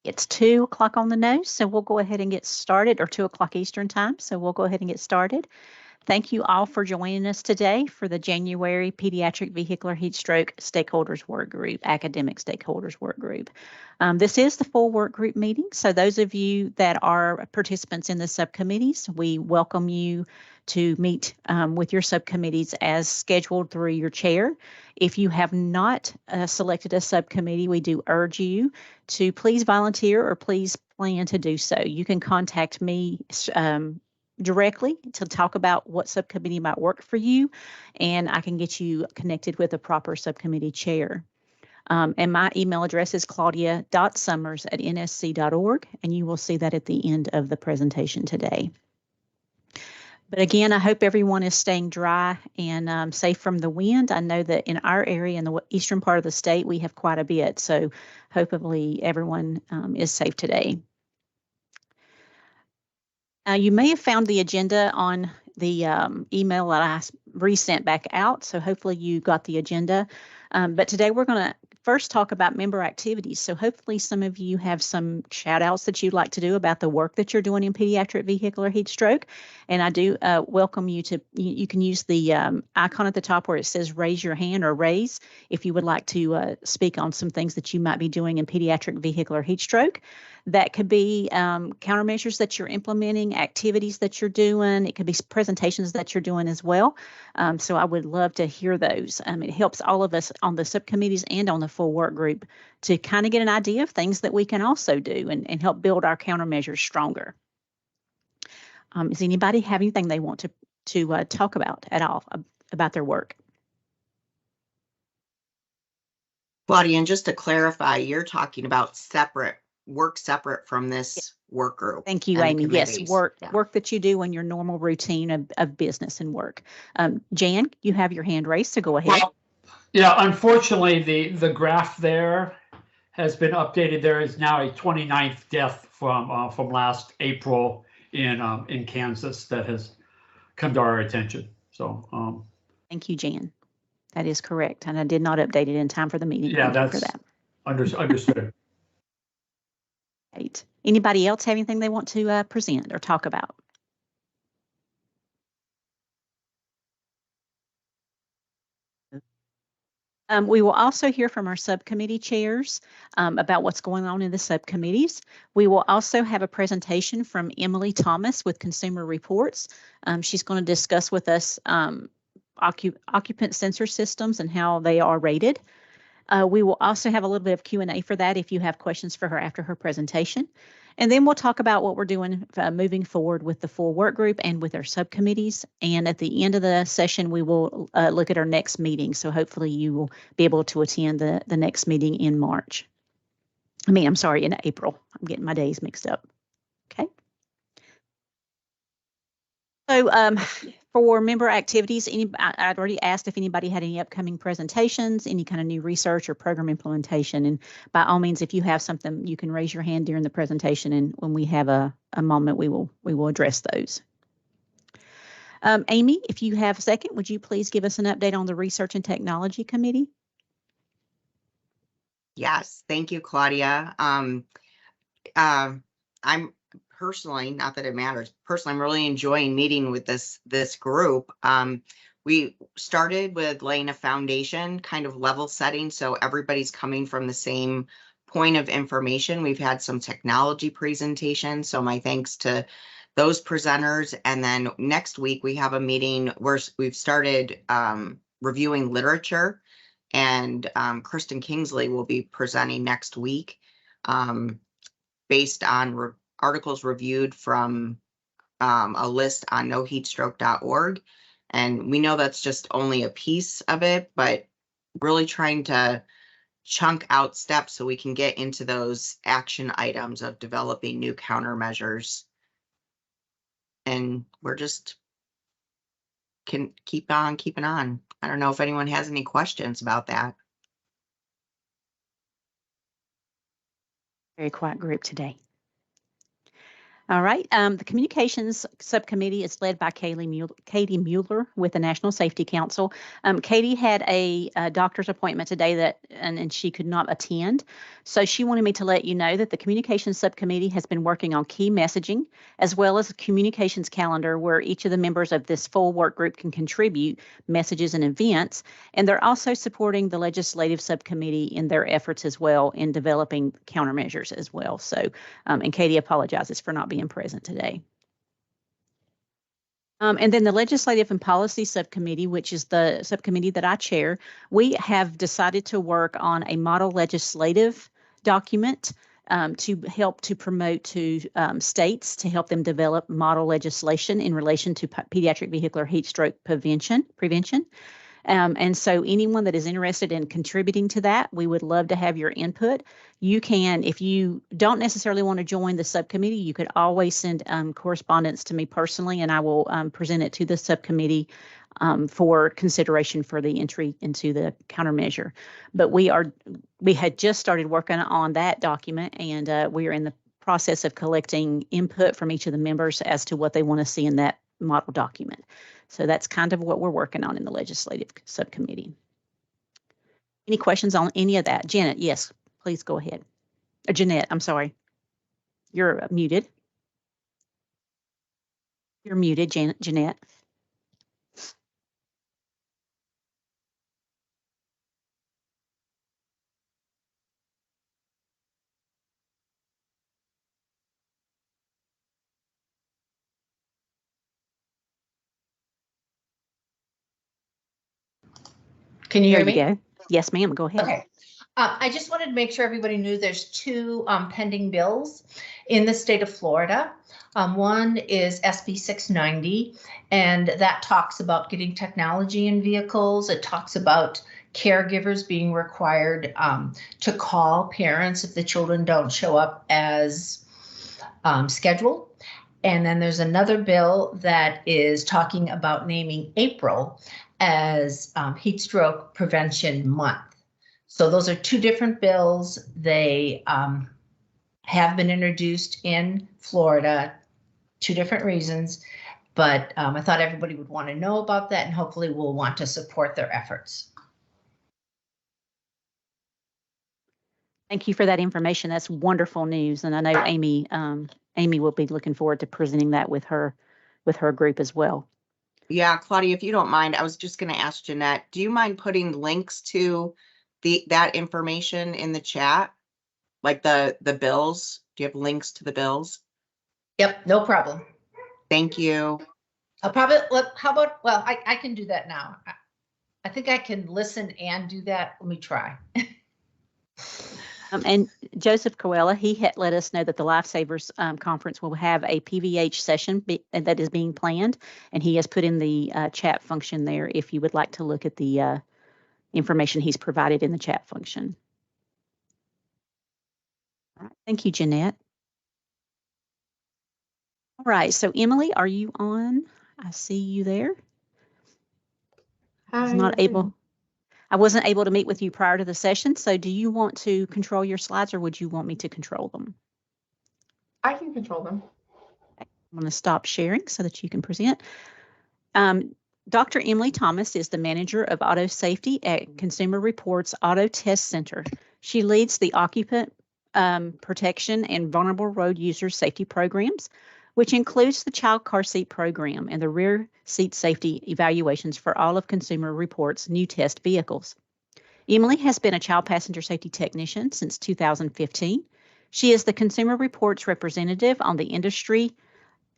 It's 2 o'clock on the nose, so we'll go ahead and get started, or 2 o'clock Eastern time, so we'll go ahead and get started. Thank you all for joining us today for the January Pediatric Vehicular Heatstroke Stakeholders Workgroup, Academic Stakeholders Workgroup. This is the full workgroup meeting, so those of you that are participants in the subcommittees, we welcome you to meet with your subcommittees as scheduled through your chair. If you have not selected a subcommittee, we do urge you to please volunteer or please plan to do so. You can contact me directly to talk about what subcommittee might work for you, and I can get you connected with a proper subcommittee chair. And my email address is claudia.summers@nsc.org, and you will see that at the end of the presentation today. But again, I hope everyone is staying dry and safe from the wind. I know that in our area, in the eastern part of the state, we have quite a bit, so hopefully everyone is safe today. You may have found the agenda on the email that I resent back out, so hopefully you got the agenda. But today we're going to first talk about member activities. So hopefully some of you have some shout outs that you'd like to do about the work that you're doing in pediatric vehicular heat stroke. And I do welcome you to, you can use the icon at the top where it says raise your hand or raise if you would like to speak on some things that you might be doing in pediatric vehicular heat stroke. That could be countermeasures that you're implementing, activities that you're doing. It could be presentations that you're doing as well. So I would love to hear those. It helps all of us on the subcommittees and on the full work group to kind of get an idea of things that we can also do and help build our countermeasures stronger. Does anybody have anything they want to talk about at all about their work? Claudia, and just to clarify, you're talking about separate from this work group. Thank you, Amy. Yes, work that you do in your normal routine of business and work. Jan, you have your hand raised, so go ahead. Well, yeah, unfortunately, the graph there has been updated. There is now a 29th death from last April in Kansas that has come to our attention. So thank you, Jan. That is correct, and I did not update it in time for the meeting. Yeah, that's for that. Understood. Right. Anybody else have anything they want to present or talk about? We will also hear from our subcommittee chairs about what's going on in the subcommittees. We will also have a presentation from Emily Thomas with Consumer Reports. She's going to discuss with us occupant sensor systems and how they are rated. We will also have a little bit of Q&A for that if you have questions for her after her presentation. And then we'll talk about what we're doing moving forward with the full work group and with our subcommittees. And at the end of the session, we will look at our next meeting. So hopefully you will be able to attend the next meeting in March. I'm sorry, in April. I'm getting my days mixed up. Okay. So for member activities, I'd already asked if anybody had any upcoming presentations, any kind of new research or program implementation. And by all means, if you have something, you can raise your hand during the presentation. And when we have a moment, we will address those. Amy, if you have a second, would you please give us an update on the Research and Technology Committee? Yes, thank you, Claudia. I'm personally, not that it matters, personally, I'm really enjoying meeting with this group. We started with laying a foundation, kind of level setting, so everybody's coming from the same point of information. We've had some technology presentations, so my thanks to those presenters. And then next week we have a meeting where we've started reviewing literature, and Kristen Kingsley will be presenting next week based on articles reviewed from a list on noheatstroke.org. And we know that's just only a piece of it, but really trying to chunk out steps so we can get into those action items of developing new countermeasures. And we're just can keep on keeping on. I don't know if anyone has any questions about that. Very quiet group today. All right. The communications subcommittee is led by Katie Mueller with the National Safety Council. Katie had a doctor's appointment today and she could not attend. So she wanted me to let you know that the communications subcommittee has been working on key messaging as well as a communications calendar where each of the members of this full work group can contribute messages and events. And they're also supporting the legislative subcommittee in their efforts as well in developing countermeasures as well. So, and Katie apologizes for not being present today. And then the Legislative and Policy Subcommittee, which is the subcommittee that I chair, we have decided to work on a model legislative document to help to promote to states to help them develop model legislation in relation to pediatric vehicular heat stroke prevention. And so anyone that is interested in contributing to that, we would love to have your input. You can, if you don't necessarily want to join the subcommittee, you could always send correspondence to me personally, and I will present it to the subcommittee for consideration for the entry into the countermeasure. But we had just started working on that document, and we are in the process of collecting input from each of the members as to what they want to see in that model document. So that's kind of what we're working on in the legislative subcommittee. Any questions on any of that? Janet, yes, please go ahead. Jeanette, I'm sorry. You're muted. You're muted, Jeanette. Can you hear me? Go. Yes, ma'am. Go ahead. Okay. I just wanted to make sure everybody knew there's two pending bills in the state of Florida. One is SB 690, and that talks about getting technology in vehicles. It talks about caregivers being required to call parents if the children don't show up as scheduled. And then there's another bill that is talking about naming April as Heat Stroke Prevention Month. So those are two different bills. They have been introduced in Florida, two different reasons, but I thought everybody would want to know about that and hopefully will want to support their efforts. Thank you for that information. That's wonderful news. And I know Amy will be looking forward to presenting that with her group as well. Yeah, Claudia, if you don't mind, I was just going to ask Jeanette, do you mind putting links to that information in the chat? Like the bills? Do you have links to the bills? Yep, no problem. Thank you. I'll probably, how about, well, I can do that now. I think I can listen and do that. Let me try. And Joseph Coella, he had let us know that the Lifesavers conference will have a PVH session that is being planned, and he has put in the chat function there if you would like to look at the information he's provided in the chat function. All right, thank you, Jeanette. All right, so Emily, are you on? I see you there. I wasn't able to meet with you prior to the session, so do you want to control your slides or would you want me to control them? I can control them. Okay. I'm going to stop sharing so that you can present. Dr. Emily Thomas is the manager of auto safety at Consumer Reports Auto Test Center. She leads the occupant protection and vulnerable road user safety programs, which includes the child car seat program and the rear seat safety evaluations for all of Consumer Reports' new test vehicles. Emily has been a child passenger safety technician since 2015. She is the Consumer Reports representative on the Industry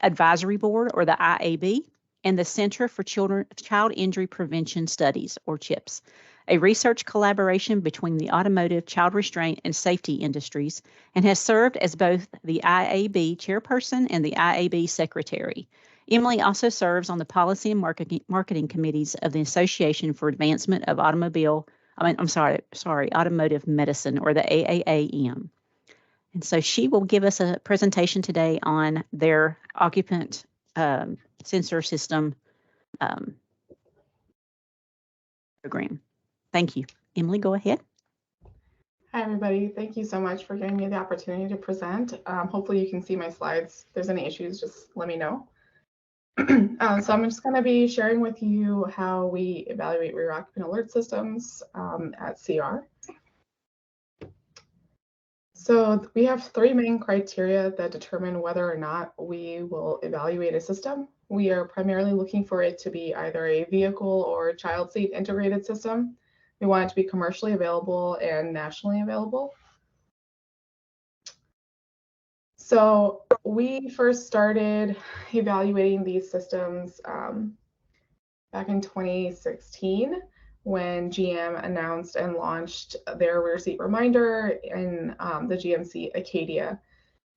Advisory Board, or the IAB, and the Center for Child Injury Prevention Studies, or CHIPS, a research collaboration between the automotive, child restraint, and safety industries, and has served as both the IAB chairperson and the IAB secretary. Emily also serves on the policy and marketing committees of the Association for Advancement of Automotive Medicine, or the AAAM. And so she will give us a presentation today on their occupant sensor system program. Thank you. Emily, go ahead. Hi, everybody. Thank you so much for giving me the opportunity to present. Hopefully you can see my slides. If there's any issues, just let me know. So I'm just going to be sharing with you how we evaluate rear occupant alert systems at CR. So we have 3 main criteria that determine whether or not we will evaluate a system. We are primarily looking for it to be either a vehicle or a child seat integrated system. We want it to be commercially available and nationally available. So we first started evaluating these systems back in 2016 when GM announced and launched their rear seat reminder in the GMC Acadia.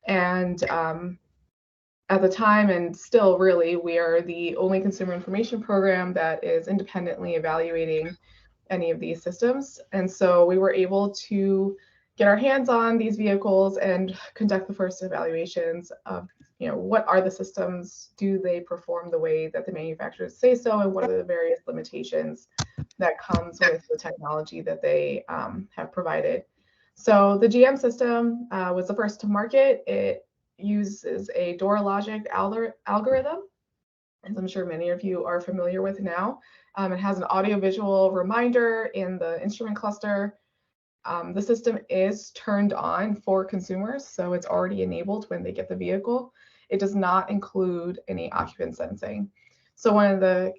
And at the time, and still really, we are the only consumer information program that is independently evaluating any of these systems. And so we were able to get our hands on these vehicles and conduct the first evaluations of, what are the systems? Do they perform the way that the manufacturers say so? And what are the various limitations that comes with the technology that they have provided? So the GM system was the first to market. It uses a door logic algorithm, as I'm sure many of you are familiar with now. It has an audio-visual reminder in the instrument cluster. The system is turned on for consumers, so it's already enabled when they get the vehicle. It does not include any occupant sensing. So one of the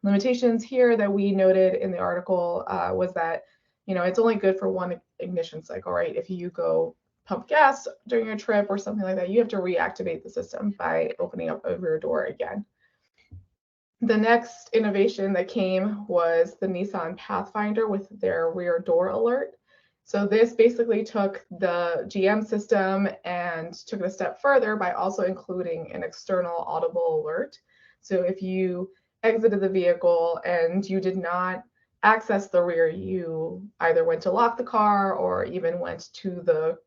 limitations here that we noted in the article was that, it's only good for one ignition cycle, right? If you go pump gas during a trip or something like that, you have to reactivate the system by opening up a rear door again. The next innovation that came was the Nissan Pathfinder with their rear door alert. So this basically took the GM system and took it a step further by also including an external audible alert. So if you exited the vehicle and you did not access the rear, you either went to lock the car or even went to the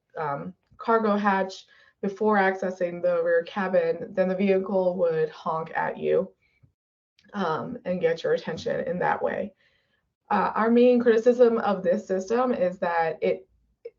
cargo hatch before accessing the rear cabin, then the vehicle would honk at you and get your attention in that way. Our main criticism of this system is that it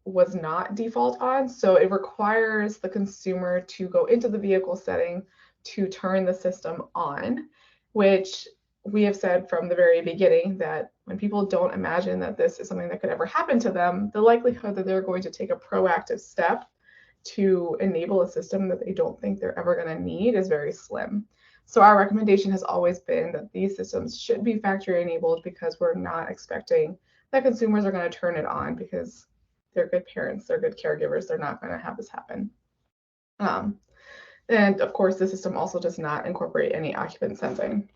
was not default on, so it requires the consumer to go into the vehicle setting to turn the system on, which we have said from the very beginning that when people don't imagine that this is something that could ever happen to them, the likelihood that they're going to take a proactive step to enable a system that they don't think they're ever going to need is very slim. So our recommendation has always been that these systems should be factory enabled because we're not expecting that consumers are going to turn it on because they're good parents, they're good caregivers, they're not going to have this happen. And of course, the system also does not incorporate any occupant sensing.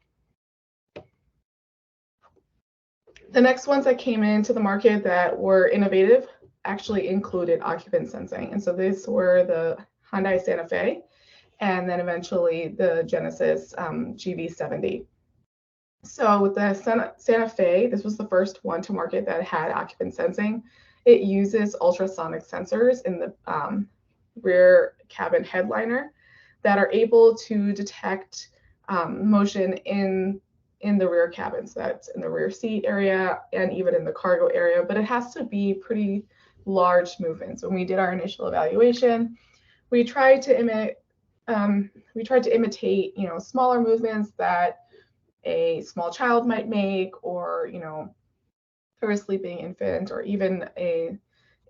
The next ones that came into the market that were innovative actually included occupant sensing. And so these were the Hyundai Santa Fe, and then eventually the Genesis GV70. So with the Santa Fe, this was the first one to market that had occupant sensing. It uses ultrasonic sensors in the rear cabin headliner that are able to detect motion in the rear cabin. So that's in the rear seat area and even in the cargo area, but it has to be pretty large movements. When we did our initial evaluation, we tried to imitate, smaller movements that a small child might make, or, or a sleeping infant, or even a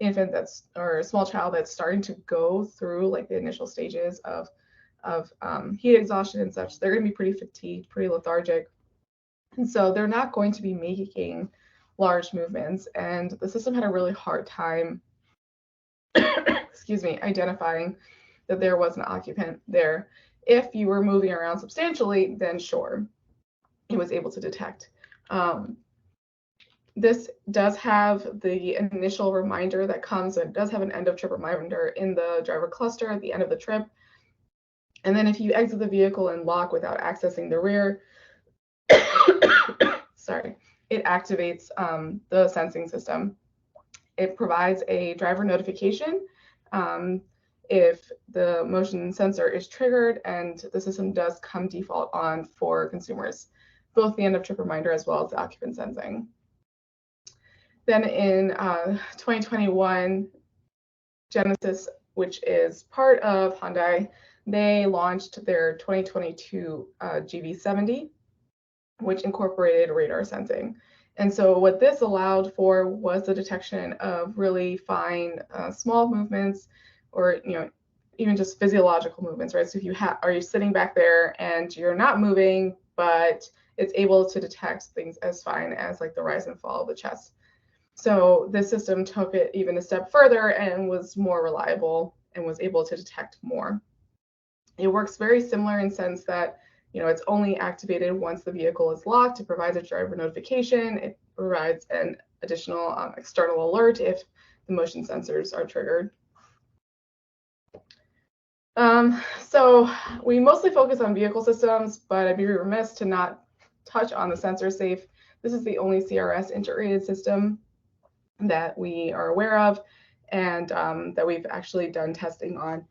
infant or a small child that's starting to go through like the initial stages of heat exhaustion and such. They're going to be pretty fatigued, pretty lethargic. And so they're not going to be making large movements. And the system had a really hard time, identifying that there was an occupant there. If you were moving around substantially, then sure, it was able to detect. This does have the initial reminder that comes, and it does have an end of trip reminder in the driver cluster at the end of the trip. And then if you exit the vehicle and lock without accessing the rear, it activates the sensing system. It provides a driver notification if the motion sensor is triggered, and the system does come default on for consumers, both the end of trip reminder as well as the occupant sensing. Then in 2021, Genesis, which is part of Hyundai, they launched their 2022 GV70, which incorporated radar sensing. And so what this allowed for was the detection of really fine, small movements, or even just physiological movements, right? So if you are you sitting back there and you're not moving, but it's able to detect things as fine as like the rise and fall of the chest. So this system took it even a step further and was more reliable and was able to detect more. It works very similar in sense that it's only activated once the vehicle is locked. It provides a driver notification. It provides an additional external alert if the motion sensors are triggered. So we mostly focus on vehicle systems, but I'd be remiss to not touch on the SensorSafe. This is the only CRS integrated system that we are aware of, and that we've actually done testing on.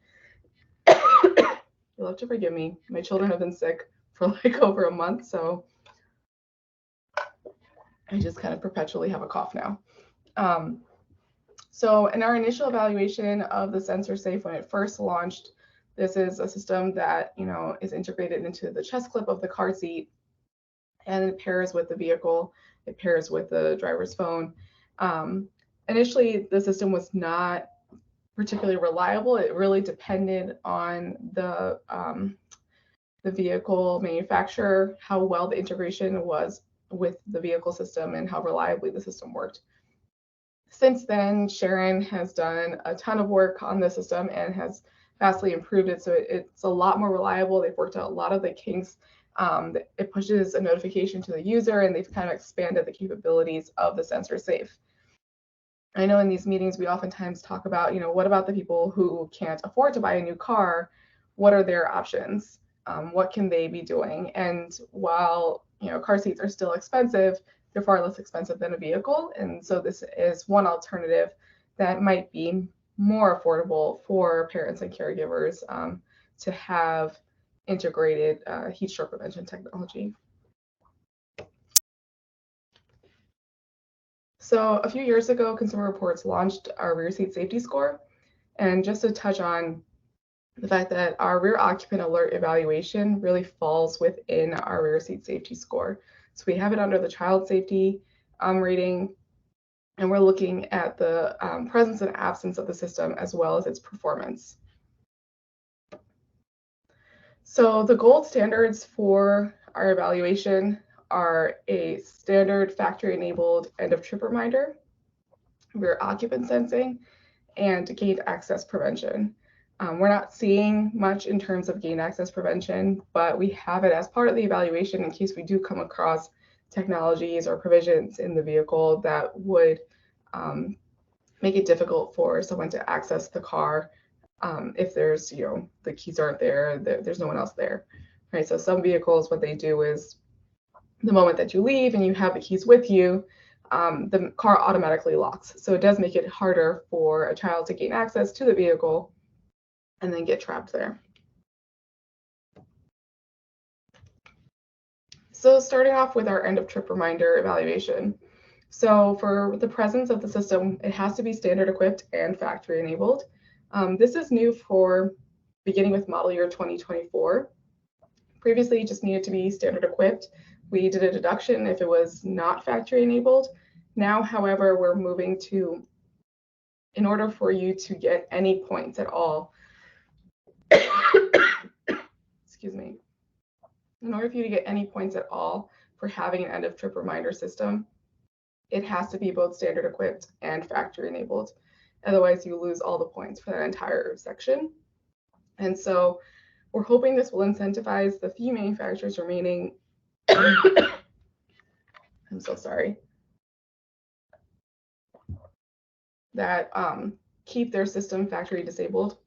You'll have to forgive me. My children have been sick for like over a month, so I just kind of perpetually have a cough now. So in our initial evaluation of the SensorSafe when it first launched, this is a system that is integrated into the chest clip of the car seat, and it pairs with the vehicle. It pairs with the driver's phone. Initially, the system was not particularly reliable. It really depended on the vehicle manufacturer, how well the integration was with the vehicle system, and how reliably the system worked. Since then, Sharon has done a ton of work on the system and has vastly improved it, so it's a lot more reliable. They've worked out a lot of the kinks. It pushes a notification to the user, and they've kind of expanded the capabilities of the SensorSafe. I know in these meetings we oftentimes talk about, what about the people who can't afford to buy a new car? What are their options? What can they be doing? And while car seats are still expensive, they're far less expensive than a vehicle. And so this is one alternative that might be more affordable for parents and caregivers to have integrated heat stroke prevention technology. So a few years ago, Consumer Reports launched our rear seat safety score. And just to touch on the fact that our rear occupant alert evaluation really falls within our rear seat safety score. So we have it under the child safety rating, and we're looking at the presence and absence of the system as well as its performance. So the gold standards for our evaluation are a standard factory-enabled end-of-trip reminder, rear occupant sensing, and gate access prevention. We're not seeing much in terms of gate access prevention, but we have it as part of the evaluation in case we do come across technologies or provisions in the vehicle that would make it difficult for someone to access the car if there's, the keys aren't there, there's no one else there, right? So some vehicles, what they do is the moment that you leave and you have the keys with you, the car automatically locks. So it does make it harder for a child to gain access to the vehicle and then get trapped there. So starting off with our end of trip reminder evaluation. So for the presence of the system, it has to be standard equipped and factory enabled. This is new for beginning with model year 2024. Previously, it just needed to be standard equipped. We did a deduction if it was not factory enabled. Now, however, we're moving to, in order for you to get any points at all, excuse me, in order for you to get any points at all for having an end of trip reminder system, it has to be both standard equipped and factory enabled. Otherwise, you lose all the points for that entire section. And so we're hoping this will incentivize the few manufacturers remaining, I'm so sorry, that keep their system factory disabled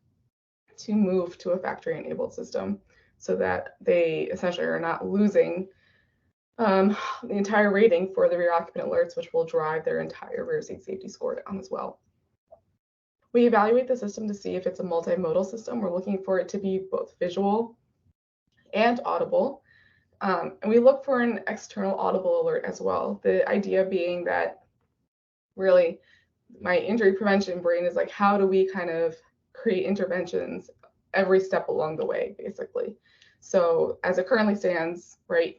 to move to a factory enabled system so that they essentially are not losing the entire rating for the rear occupant alerts, which will drive their entire rear seat safety score down as well. We evaluate the system to see if it's a multimodal system. We're looking for it to be both visual and audible. And we look for an external audible alert as well. The idea being that really my injury prevention brain is like, how do we kind of create interventions every step along the way, basically. So as it currently stands, right,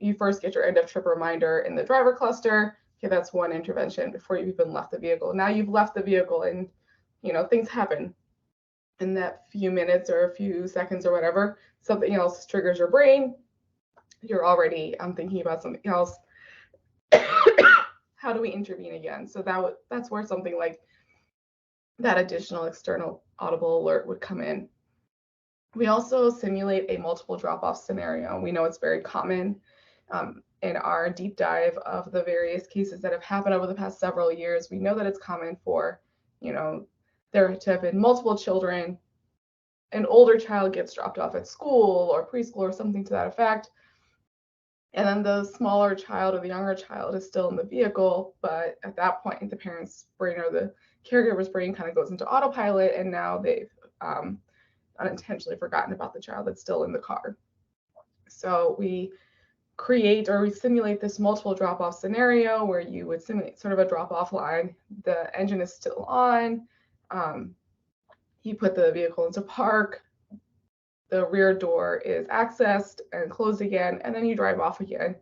you first get your end of trip reminder in the driver cluster. Okay, that's one intervention before you even left the vehicle. Now you've left the vehicle and, you know, things happen in that few minutes or a few seconds or whatever. Something else triggers your brain. You're already thinking about something else. How do we intervene again? So that's where something like that additional external audible alert would come in. We also simulate a multiple drop-off scenario. We know it's very common in our deep dive of the various cases that have happened over the past several years. We know that it's common for, you know, there to have been multiple children. An older child gets dropped off at school or preschool or something to that effect. And then the smaller child or the younger child is still in the vehicle, but at that point, the parent's brain or the caregiver's brain kind of goes into autopilot, and now they've unintentionally forgotten about the child that's still in the car. So we create or we simulate this multiple drop-off scenario where you would simulate sort of a drop-off line. The engine is still on. You put the vehicle into park. The rear door is accessed and closed again, and then you drive off again,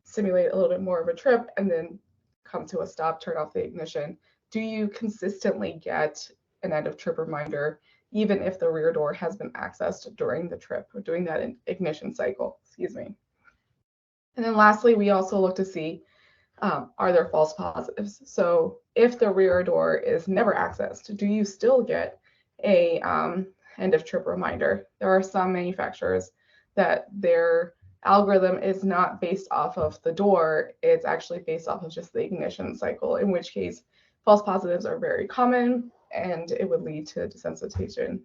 simulate a little bit more of a trip, and then come to a stop, turn off the ignition. Do you consistently get an end of trip reminder, even if the rear door has been accessed during the trip or during that ignition cycle? Excuse me. And then lastly, we also look to see, are there false positives? So if the rear door is never accessed, do you still get a end of trip reminder? There are some manufacturers that their algorithm is not based off of the door, it's actually based off of just the ignition cycle, in which case false positives are very common and it would lead to desensitization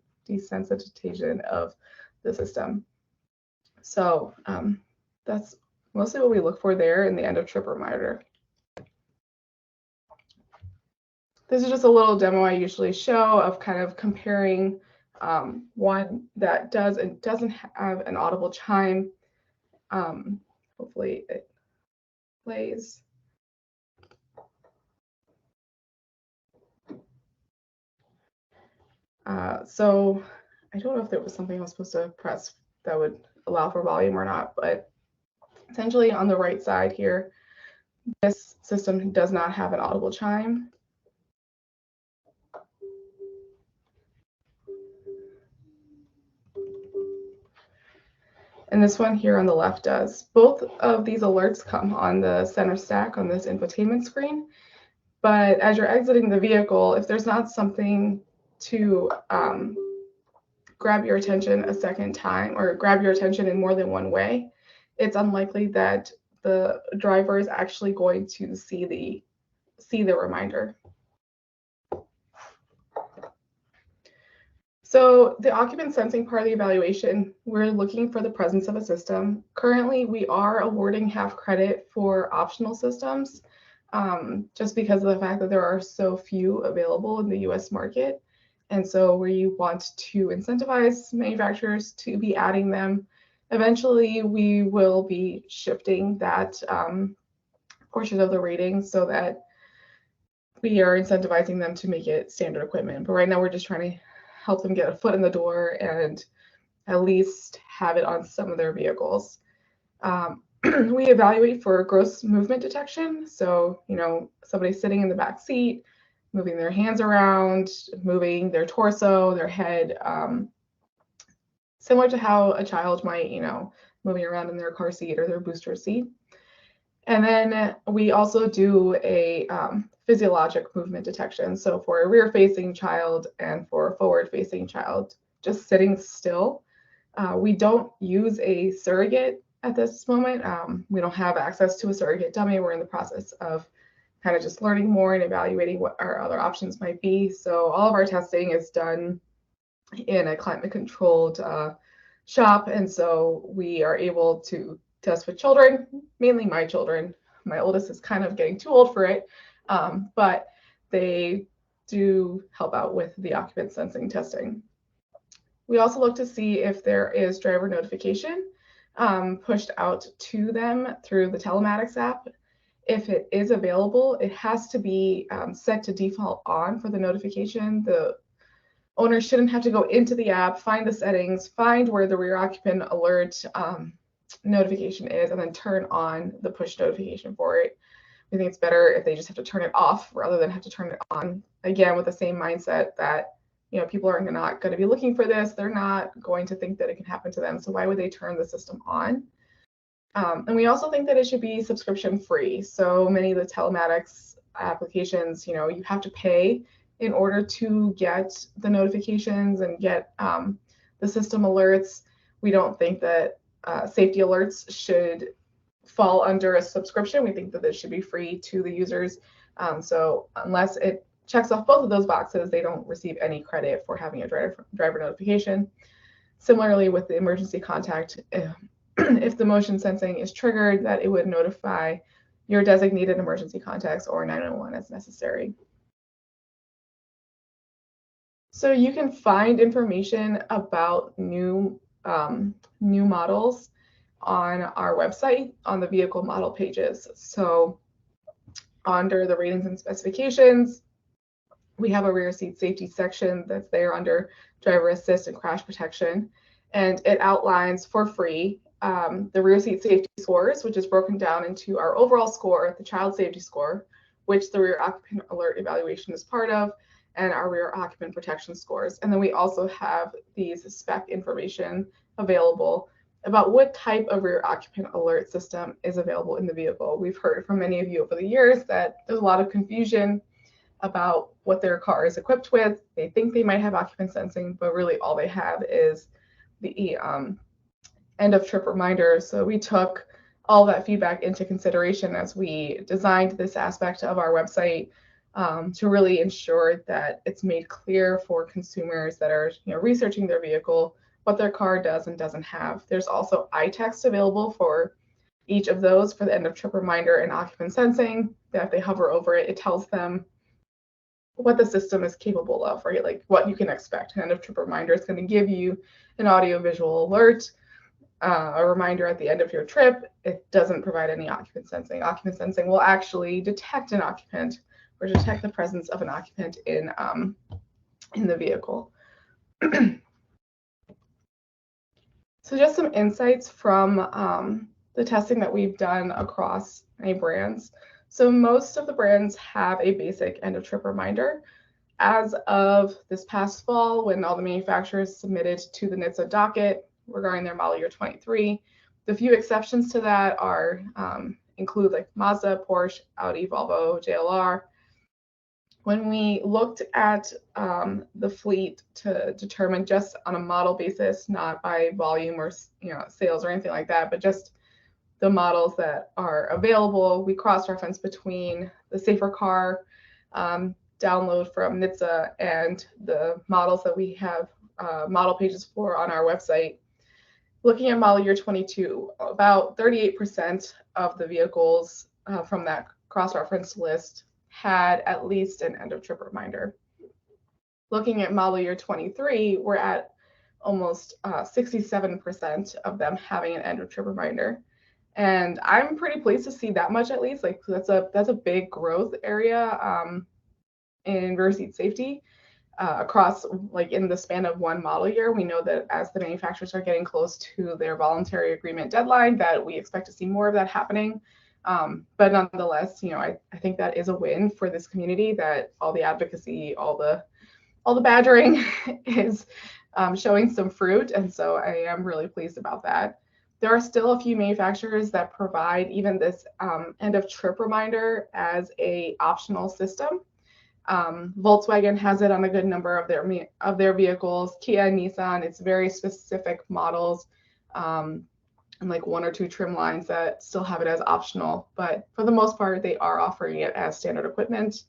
of the system. So that's mostly what we look for there in the end of trip reminder. This is just a little demo I usually show of kind of comparing one that does and doesn't have an audible chime. Hopefully it plays. So I don't know if there was something I was supposed to press that would allow for volume or not, but essentially on the right side here, this system does not have an audible chime. And this one here on the left does. Both of these alerts come on the center stack on this infotainment screen. But as you're exiting the vehicle, if there's not something to grab your attention a second time or grab your attention in more than one way, it's unlikely that the driver is actually going to see the reminder. So the occupant sensing part of the evaluation, we're looking for the presence of a system. Currently, we are awarding half credit for optional systems, just because of the fact that there are so few available in the US market. And so we want to incentivize manufacturers to be adding them. Eventually, we will be shifting that portion of the rating so that we are incentivizing them to make it standard equipment. But right now, we're just trying to help them get a foot in the door and at least have it on some of their vehicles. We evaluate for gross movement detection. So, you know, somebody sitting in the back seat, moving their hands around, moving their torso, their head, similar to how a child might, you know, moving around in their car seat or their booster seat. And then we also do a physiologic movement detection. So for a rear-facing child and for a forward-facing child, just sitting still. We don't use a surrogate at this moment. We don't have access to a surrogate dummy. We're in the process of kind of just learning more and evaluating what our other options might be. So all of our testing is done in a climate-controlled shop. And so we are able to test with children, mainly my children. My oldest is kind of getting too old for it, but they do help out with the occupant sensing testing. We also look to see if there is driver notification pushed out to them through the telematics app. if it is available, it has to be set to default on for the notification. The owner shouldn't have to go into the app, find the settings, find where the rear occupant alert notification is, and then turn on the push notification for it. I think it's better if they just have to turn it off rather than have to turn it on. Again, with the same mindset that, you know, people are not going to be looking for this. They're not going to think that it can happen to them. So why would they turn the system on? And we also think that it should be subscription free. So many of the telematics applications, you know, you have to pay in order to get the notifications and get the system alerts. We don't think that safety alerts should fall under a subscription. We think that this should be free to the users. So unless it checks off both of those boxes, they don't receive any credit for having a driver notification. Similarly with the emergency contact, if the motion sensing is triggered, that it would notify your designated emergency contacts or 911 as necessary. So you can find information about new models on our website on the vehicle model pages. So under the ratings and specifications, we have a rear seat safety section that's there under driver assist and crash protection. And it outlines for free the rear seat safety scores, which is broken down into our overall score, the child safety score, which the rear occupant alert evaluation is part of, and our rear occupant protection scores. And then we also have these spec information available about what type of rear occupant alert system is available in the vehicle. We've heard from many of you over the years that there's a lot of confusion about what their car is equipped with. They think they might have occupant sensing, but really all they have is the end of trip reminder. So we took all that feedback into consideration as we designed this aspect of our website to really ensure that it's made clear for consumers that are, you know, researching their vehicle what their car does and doesn't have. There's also iText available for each of those for the end of trip reminder and occupant sensing, that if they hover over it, it tells them what the system is capable of, right? Like what you can expect. An end of trip reminder is going to give you an audio visual alert, a reminder at the end of your trip. It doesn't provide any occupant sensing. Occupant sensing will actually detect an occupant or detect the presence of an occupant in the vehicle. So just some insights from the testing that we've done across many brands. So most of the brands have a basic end of trip reminder. As of this past fall, when all the manufacturers submitted to the NHTSA docket regarding their model year 23, the few exceptions to that are include like Mazda, Porsche, Audi, Volvo, JLR. When we looked at the fleet to determine just on a model basis, not by volume or, you know, sales or anything like that, but just the models that are available, we cross-referenced between the Safer Car download from NHTSA and the models that we have model pages for on our website. Looking at model year 22, about 38% of the vehicles from that cross-reference list had at least an end of trip reminder. Looking at model year 23, we're at almost 67% of them having an end of trip reminder. And I'm pretty pleased to see that much, at least. Like that's a big growth area in rear seat safety across, like, in the span of one model year. We know that as the manufacturers are getting close to their voluntary agreement deadline, that we expect to see more of that happening. But nonetheless, you know, I think that is a win for this community, that all the advocacy, all the badgering is showing some fruit. And so I am really pleased about that. There are still a few manufacturers that provide even this end of trip reminder as a optional system. Volkswagen has it on a good number of their vehicles. Kia and Nissan, it's very specific models, and like one or two trim lines that still have it as optional. But for the most part, they are offering it as standard equipment.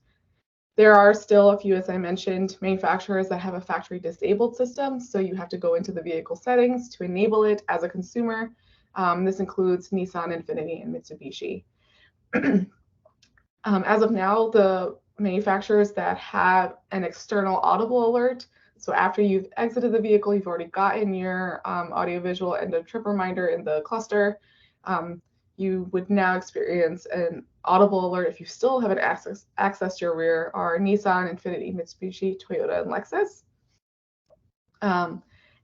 There are still a few, as I mentioned, manufacturers that have a factory disabled system. So you have to go into the vehicle settings to enable it as a consumer. This includes Nissan, Infiniti, and Mitsubishi. As of now, the manufacturers that have an external audible alert, so after you've exited the vehicle, you've already gotten your audiovisual end of trip reminder in the cluster, you would now experience an audible alert if you still haven't accessed your rear are Nissan, Infiniti, Mitsubishi, Toyota, and Lexus.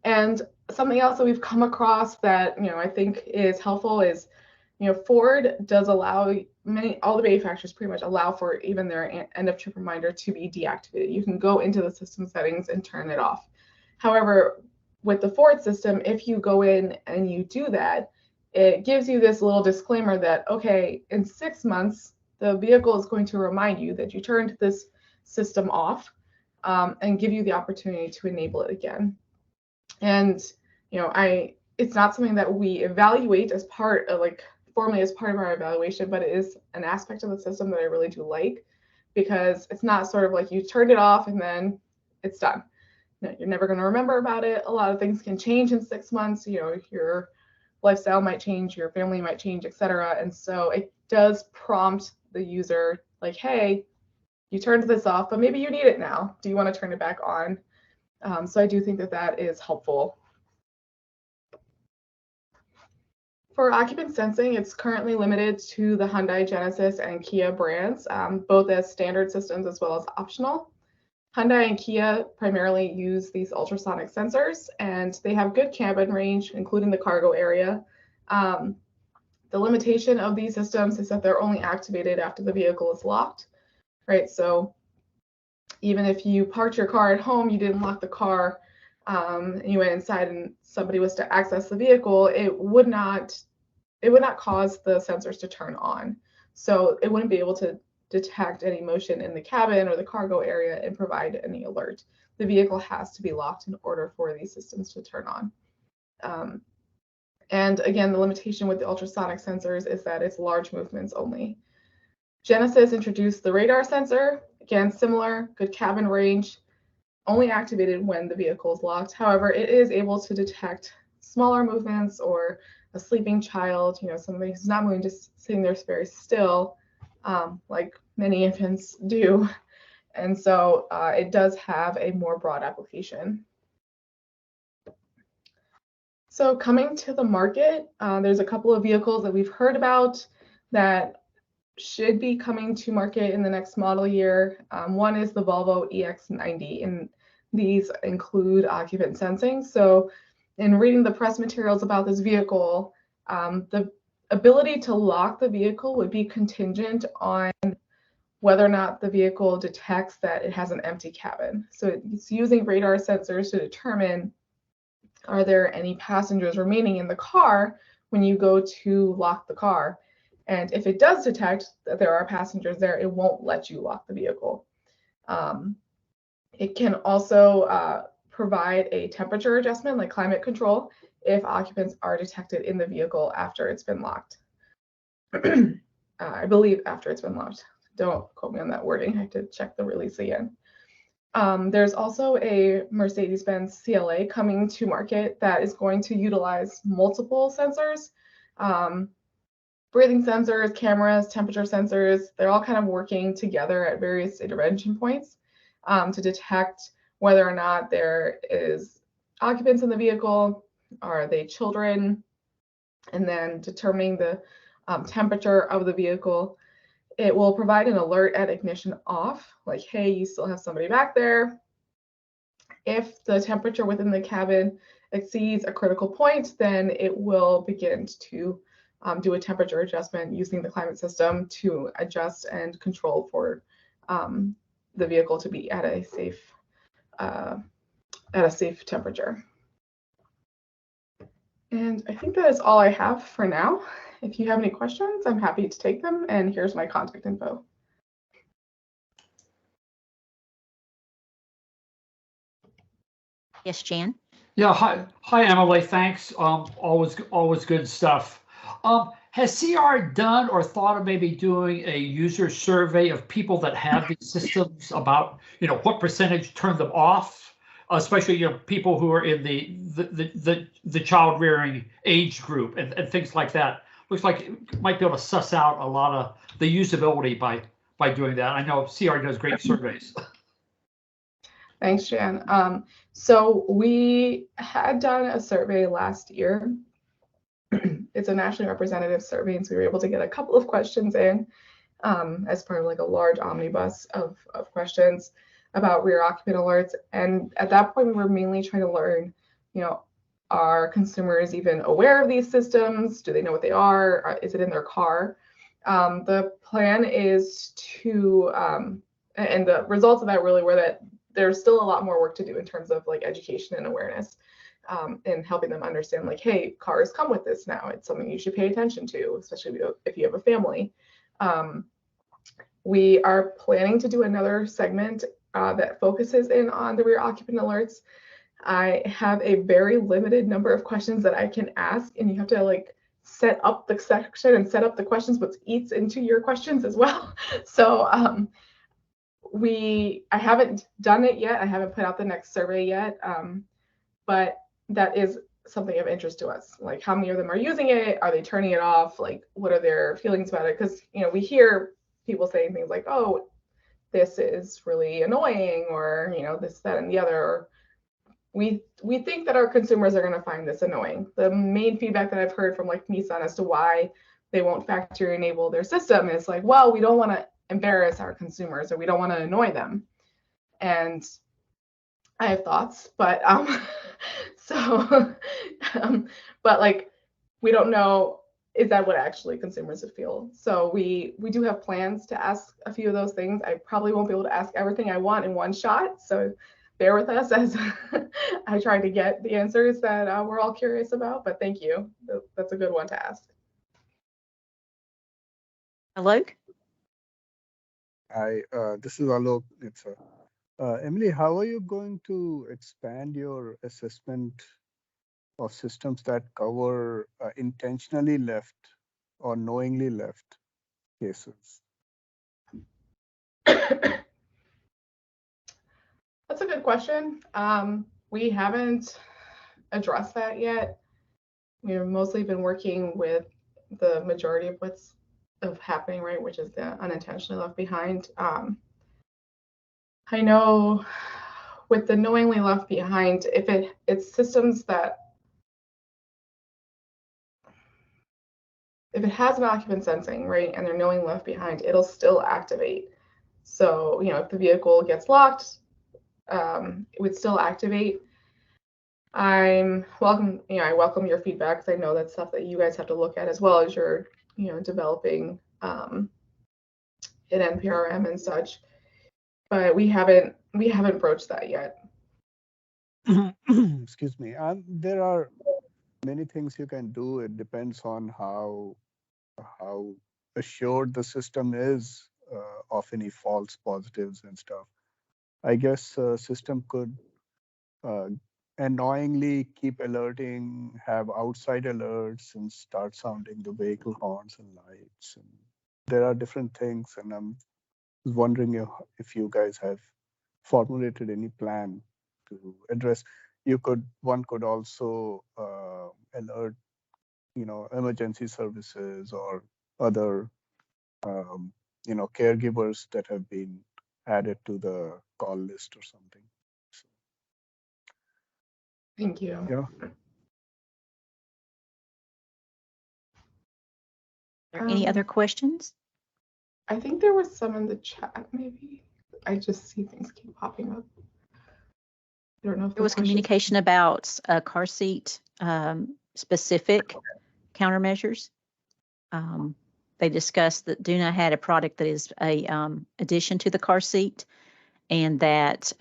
And something else that we've come across that, I think is helpful is, Ford does allow all the manufacturers pretty much allow for even their end of trip reminder to be deactivated. You can go into the system settings and turn it off. However, with the Ford system, if you go in and you do that, it gives you this little disclaimer that, okay, in 6 months, the vehicle is going to remind you that you turned this system off, and give you the opportunity to enable it again. And, it's not something that we evaluate as part of, formally as part of our evaluation, but it is an aspect of the system that I really do like, because it's not sort of like you turned it off and then it's done. You're never going to remember about it. A lot of things can change in 6 months. Your lifestyle might change, your family might change, etc. And so it does prompt the user like, hey, you turned this off, but maybe you need it now. Do you want to turn it back on? So I do think that that is helpful. For occupant sensing, it's currently limited to the Hyundai, Genesis, and Kia brands, both as standard systems as well as optional. Hyundai and Kia primarily use these ultrasonic sensors, and they have good cabin range, including the cargo area. The limitation of these systems is that they're only activated after the vehicle is locked, right? So even if you parked your car at home, you didn't lock the car, and you went inside and somebody was to access the vehicle, it would not cause the sensors to turn on. So it wouldn't be able to detect any motion in the cabin or the cargo area and provide any alert. The vehicle has to be locked in order for these systems to turn on. And again, the limitation with the ultrasonic sensors is that it's large movements only. Genesis introduced the radar sensor, again, similar, good cabin range, only activated when the vehicle is locked. However, it is able to detect smaller movements or a sleeping child, somebody who's not moving, just sitting there very still, like many infants do. And so it does have a more broad application. So coming to the market, there's a couple of vehicles that we've heard about that should be coming to market in the next model year. One is the Volvo EX90, and these include occupant sensing. So in reading the press materials about this vehicle, the ability to lock the vehicle would be contingent on whether or not the vehicle detects that it has an empty cabin. So it's using radar sensors to determine, are there any passengers remaining in the car when you go to lock the car? And if it does detect that there are passengers there, it won't let you lock the vehicle. It can also provide a temperature adjustment, like climate control, if occupants are detected in the vehicle after it's been locked. I believe after it's been locked. Don't quote me on that wording. I have to check the release again. There's also a Mercedes-Benz CLA coming to market that is going to utilize multiple sensors. Breathing sensors, cameras, temperature sensors, they're all kind of working together at various intervention points to detect whether or not there is occupants in the vehicle, are they children, and then determining the temperature of the vehicle. It will provide an alert at ignition off, like, hey, you still have somebody back there. If the temperature within the cabin exceeds a critical point, then it will begin to do a temperature adjustment using the climate system to adjust and control for the vehicle to be at a safe temperature. And I think that is all I have for now. If you have any questions, I'm happy to take them. And here's my contact info. Yes, Jan? Yeah, hi, Emily. Thanks. Always good stuff. Has CR done or thought of maybe doing a user survey of people that have these systems about, what percentage turn them off, especially, people who are in the child rearing age group and things like that? Looks like it might be able to suss out a lot of the usability by doing that. I know CR does great surveys. Thanks, Jan. So we had done a survey last year, it's a nationally representative survey, and so we were able to get a couple of questions in as part of like a large omnibus of questions about rear occupant alerts. And at that point, we were mainly trying to learn, are consumers even aware of these systems? Do they know what they are? Is it in their car? The plan is to, and the results of that really were that there's still a lot more work to do in terms of like education and awareness, and helping them understand like, hey, cars come with this now. It's something you should pay attention to, especially if you have a family. We are planning to do another segment that focuses in on the rear occupant alerts. I have a very limited number of questions that I can ask, and you have to like set up the section and set up the questions, which eats into your questions as well. So I haven't done it yet. I haven't put out the next survey yet, but that is something of interest to us. Like, how many of them are using it? Are they turning it off? Like, what are their feelings about it? Because we hear people saying things like, "Oh, this is really annoying," or this, that, and the other. Or, we think that our consumers are going to find this annoying. The main feedback that I've heard from like Nissan as to why they won't factory enable their system is like, well, we don't want to embarrass our consumers, or we don't want to annoy them. And I have thoughts, but but like, we don't know, is that what actually consumers would feel? So we do have plans to ask a few of those things. I probably won't be able to ask everything I want in one shot, so bear with us as I try to get the answers that we're all curious about, but thank you. That's a good one to ask. Alok? Hi, this is Alok. Emily, how are you going to expand your assessment of systems that cover intentionally left or knowingly left cases? That's a good question. We haven't addressed that yet. We've mostly been working with the majority of what's happening, right, which is the unintentionally left behind. I know with the knowingly left behind, if it's systems that, if it has an occupant sensing, right, and they're knowingly left behind, it'll still activate. So, if the vehicle gets locked, it would still activate. I welcome your feedback, because I know that's stuff that you guys have to look at as well as you're, developing an NPRM and such. But we haven't broached that yet. Excuse me. There are many things you can do. It depends on how assured the system is of any false positives and stuff. I guess a system could annoyingly keep alerting, have outside alerts, and start sounding the vehicle horns and lights. And there are different things, and I'm wondering if you guys have formulated any plan to address. One could also alert, emergency services or other, caregivers that have been added to the call list or something. So, Thank you. yeah. Any other questions? I think there was some in the chat, maybe. I just see things keep popping up. I don't know if There was communication about car seat specific countermeasures. They discussed that Duna had a product that is a addition to the car seat, and that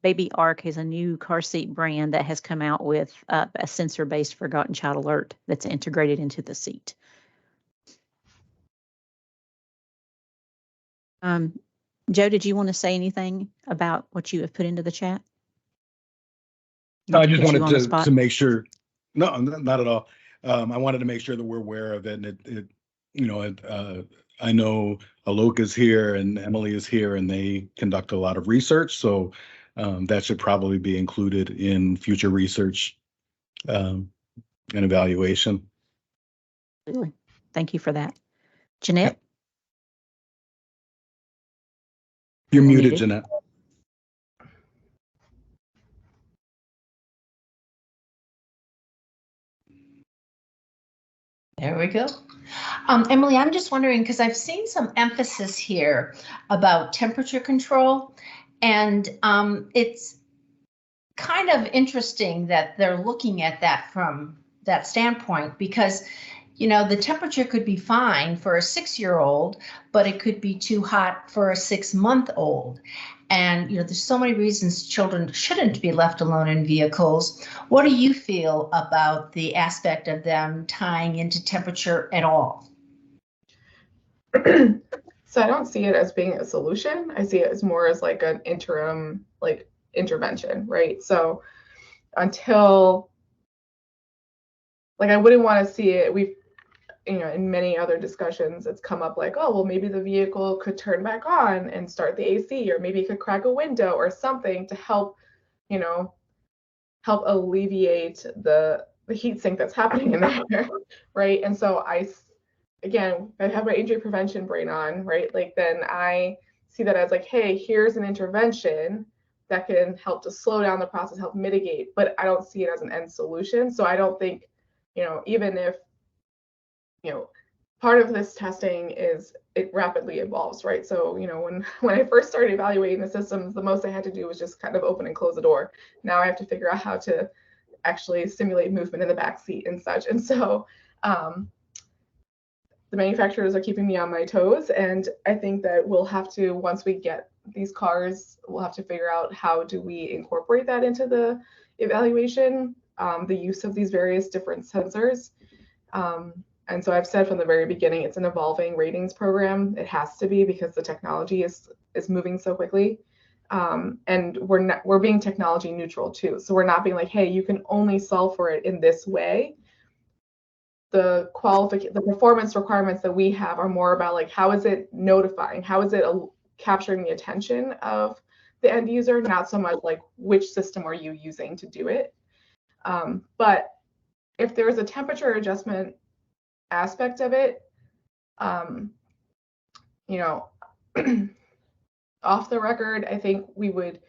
Baby Arc is a new car seat brand that has come out with a sensor-based forgotten child alert that's integrated into the seat. Joe, did you want to say anything about what you have put into the chat? No, I just wanted to make sure. No, not at all. I wanted to make sure that we're aware of it, and I know Alok is here and Emily is here, and they conduct a lot of research, so that should probably be included in future research and evaluation. Absolutely. Thank you for that. Jeanette? You're muted, Jeanette. There we go. Emily, I'm just wondering, because I've seen some emphasis here about temperature control, and it's kind of interesting that they're looking at that from that standpoint, because the temperature could be fine for a 6-year-old, but it could be too hot for a 6-month-old. And, there's so many reasons children shouldn't be left alone in vehicles. What do you feel about the aspect of them tying into temperature at all? So I don't see it as being a solution. I see it as more as like an interim, like intervention, right? So until, like, I wouldn't want to see it. We've, in many other discussions, it's come up like, oh, well, maybe the vehicle could turn back on and start the AC, or maybe it could crack a window or something to help, help alleviate the heat sink that's happening in there, right? And so again, I have my injury prevention brain on, right? Like, then I see that as like, hey, here's an intervention that can help to slow down the process, help mitigate, but I don't see it as an end solution. So I don't think, even if, part of this testing is it rapidly evolves, right? So, when I first started evaluating the systems, the most I had to do was just kind of open and close the door. Now I have to figure out how to actually simulate movement in the back seat and such. And so the manufacturers are keeping me on my toes. And I think that we'll have to, once we get these cars, we'll have to figure out how do we incorporate that into the evaluation, the use of these various different sensors. And so I've said from the very beginning, it's an evolving ratings program. It has to be, because the technology is moving so quickly. And we're being technology neutral too. So we're not being like, hey, you can only solve for it in this way. The performance requirements that we have are more about like, how is it notifying? How is it capturing the attention of the end user? Not so much like, which system are you using to do it? But if there's a temperature adjustment aspect of it, off the record, I think we would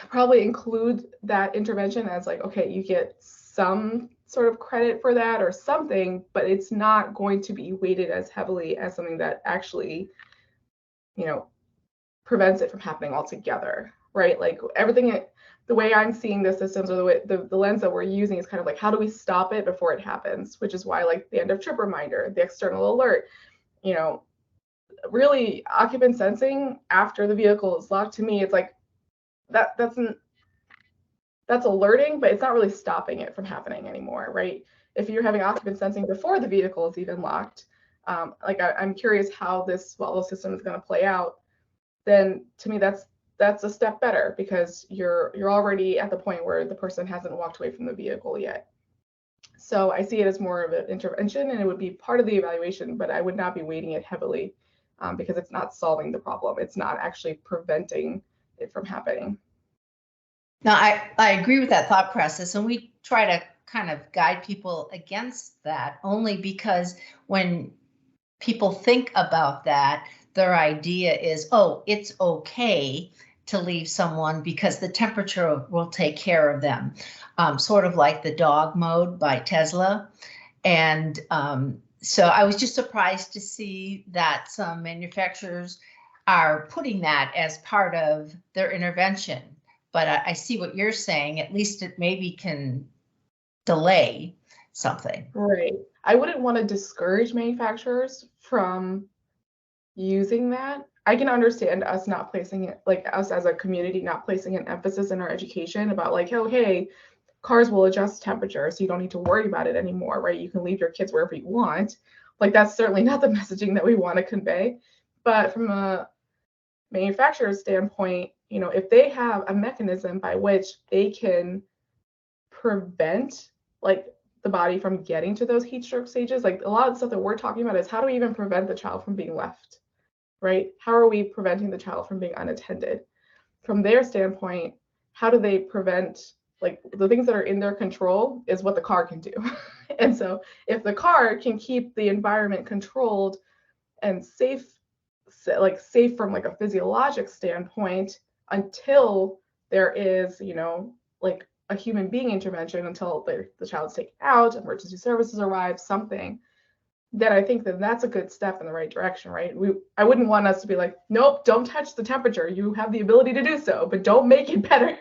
probably include that intervention as like, okay, you get some sort of credit for that or something, but it's not going to be weighted as heavily as something that actually, prevents it from happening altogether, right? Like, everything, the way I'm seeing the systems, or the way the lens that we're using, is kind of like, how do we stop it before it happens? Which is why, like, the end of trip reminder, the external alert, really occupant sensing after the vehicle is locked, to me, it's like that's alerting, but it's not really stopping it from happening anymore, right? If you're having occupant sensing before the vehicle is even locked, I'm curious how this Volvo system is going to play out. Then to me, that's a step better, because you're already at the point where the person hasn't walked away from the vehicle yet. So I see it as more of an intervention, and it would be part of the evaluation, but I would not be weighting it heavily, because it's not solving the problem. It's not actually preventing it from happening. Now, I agree with that thought process, and we try to kind of guide people against that, only because when people think about that, their idea is, oh, it's okay to leave someone because the temperature will take care of them, sort of like the dog mode by Tesla. And so I was just surprised to see that some manufacturers are putting that as part of their intervention. But I see what you're saying. At least it maybe can delay something. Right. I wouldn't want to discourage manufacturers from using that. I can understand us not placing it, like us as a community, not placing an emphasis in our education about like, oh, hey, cars will adjust temperature, so you don't need to worry about it anymore, right? You can leave your kids wherever you want. Like, that's certainly not the messaging that we want to convey. But from a manufacturer's standpoint, if they have a mechanism by which they can prevent like the body from getting to those heat stroke stages, like a lot of the stuff that we're talking about is how do we even prevent the child from being left, right? How are we preventing the child from being unattended? From their standpoint, how do they prevent, like, the things that are in their control is what the car can do. And so if the car can keep the environment controlled and safe from like a physiologic standpoint until there is, like a human being intervention until the child's taken out, emergency services arrive, something, then I think that that's a good step in the right direction, right? I wouldn't want us to be like, nope, don't touch the temperature. You have the ability to do so, but don't make it better,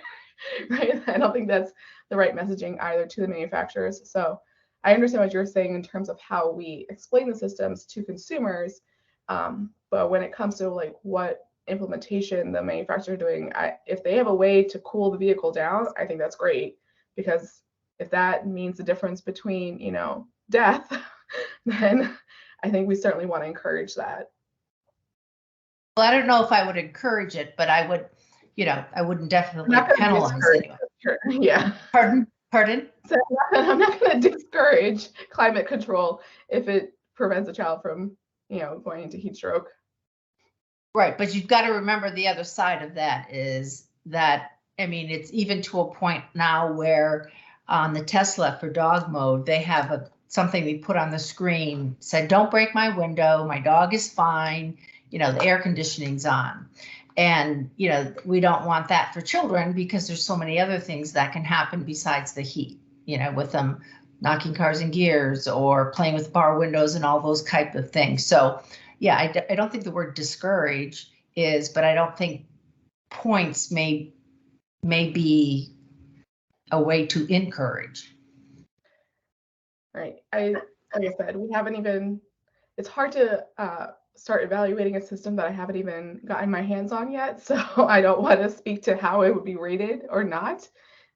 right? I don't think that's the right messaging either to the manufacturers. So I understand what you're saying in terms of how we explain the systems to consumers, but when it comes to like what implementation the manufacturer are doing, if they have a way to cool the vehicle down, I think that's great, because if that means the difference between, you know, death, then I think we certainly want to encourage that. Well, I don't know if I would encourage it, but I would, you know, I wouldn't definitely penalize anyone. Yeah. Pardon? So I'm not going to discourage climate control if it prevents a child from, you know, going into heat stroke. Right, but you've got to remember the other side of that is that, I mean, it's even to a point now where on the Tesla for dog mode, they have something they put on the screen said, don't break my window, my dog is fine, you know, the air conditioning's on. And, you know, we don't want that for children because there's so many other things that can happen besides the heat, you know, with them knocking cars in gears or playing with bar windows and all those type of things. So, yeah, I don't think the word discourage is, but I don't think points may be a way to encourage. Right. Like I said, we haven't even, it's hard to start evaluating a system that I haven't even gotten my hands on yet. So I don't want to speak to how it would be rated or not.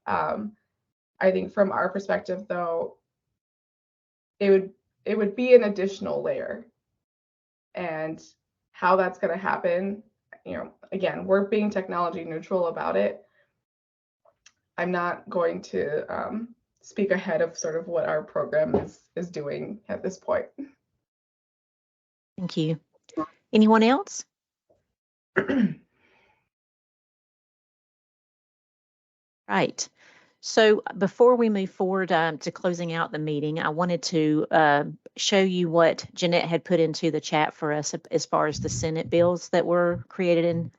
I think from our perspective, though, it would be an additional layer. And how that's going to happen, you know, again, we're being technology neutral about it. I'm not going to speak ahead of sort of what our program is doing at this point. Thank you. Anyone else? Right. So before we move forward to closing out the meeting, I wanted to show you what Jeanette had put into the chat for us as far as the Senate bills that were created in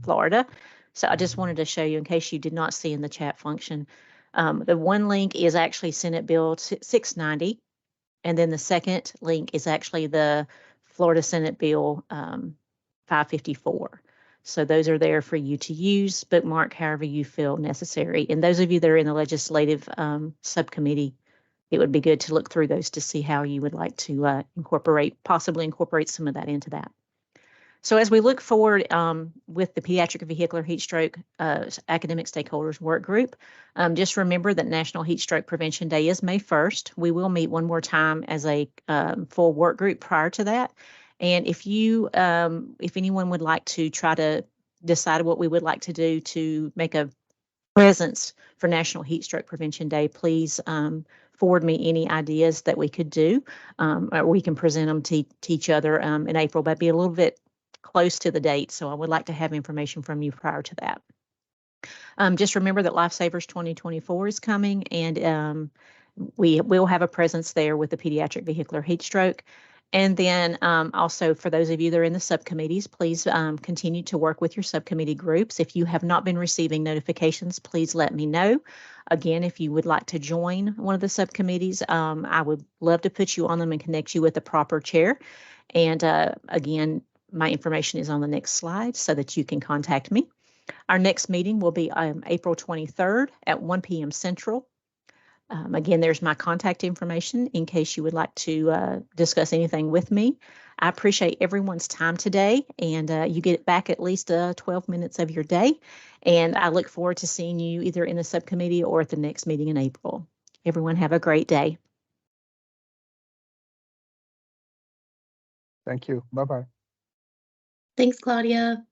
Florida. So I just wanted to show you in case you did not see in the chat function. The one link is actually Senate Bill 690, and then the second link is actually the Florida Senate Bill 554. So those are there for you to use, bookmark however you feel necessary. And those of you that are in the legislative subcommittee, it would be good to look through those to see how you would like to possibly incorporate some of that into that. So as we look forward with the Pediatric Vehicular Heat Stroke Academic Stakeholders Work Group, just remember that National Heat Stroke Prevention Day is May 1st. We will meet one more time as a full work group prior to that. And if anyone would like to try to decide what we would like to do to make a presence for National Heat Stroke Prevention Day, please forward me any ideas that we could do, or we can present them to each other in April. That'd be a little bit close to the date, so I would like to have information from you prior to that. Just remember that Lifesavers 2024 is coming, and we will have a presence there with the Pediatric Vehicular Heat Stroke. And then also for those of you that are in the subcommittees, please continue to work with your subcommittee groups. If you have not been receiving notifications, please let me know. Again, if you would like to join one of the subcommittees, I would love to put you on them and connect you with the proper chair. And again, my information is on the next slide so that you can contact me. Our next meeting will be April 23rd at 1 p.m. Central. Again, there's my contact information in case you would like to discuss anything with me. I appreciate everyone's time today, and you get back at least 12 minutes of your day. And I look forward to seeing you either in the subcommittee or at the next meeting in April. Everyone have a great day. Thank you. Bye-bye. Thanks, Claudia.